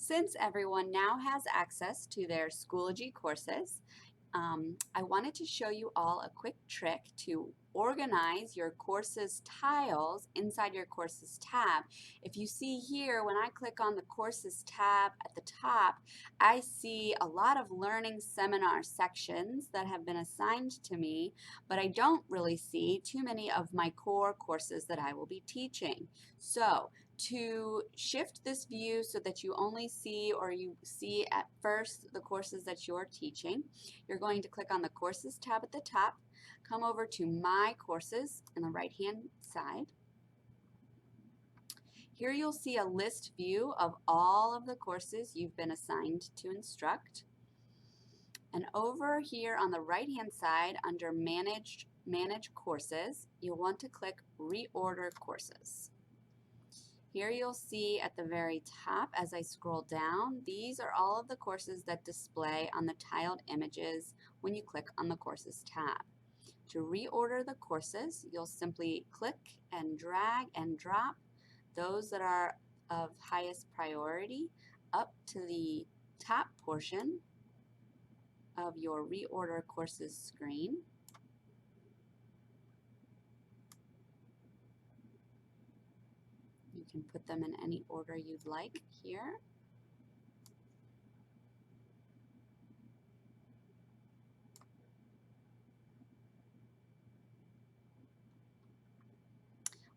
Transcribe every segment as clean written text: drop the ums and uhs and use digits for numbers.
Since everyone now has access to their Schoology courses, I wanted to show you all a quick trick to organize your courses tiles inside your courses tab. If you see here, when I click on the courses tab at the top, I see a lot of learning seminar sections that have been assigned to me, but I don't really see too many of my core courses that I will be teaching. So to shift this view so that you only see or you see at first the courses that you're teaching, you're going to click on the Courses tab at the top, come over to My Courses on the right-hand side. Here you'll see a list view of all of the courses you've been assigned to instruct. And over here on the right-hand side under Manage Courses, you'll want to click Reorder Courses. Here you'll see at the very top as I scroll down, these are all of the courses that display on the tiled images when you click on the Courses tab. To reorder the courses, you'll simply click and drag and drop those that are of highest priority up to the top portion of your Reorder Courses screen. You can put them in any order you'd like here.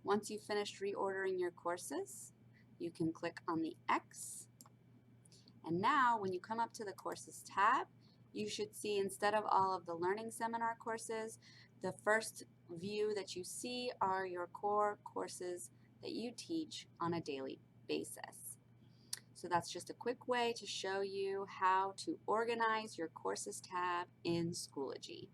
Once you've finished reordering your courses, you can click on the X. And now when you come up to the Courses tab, you should see instead of all of the Learning Seminar courses, the first view that you see are your core courses that you teach on a daily basis. So that's just a quick way to show you how to organize your Courses tab in Schoology.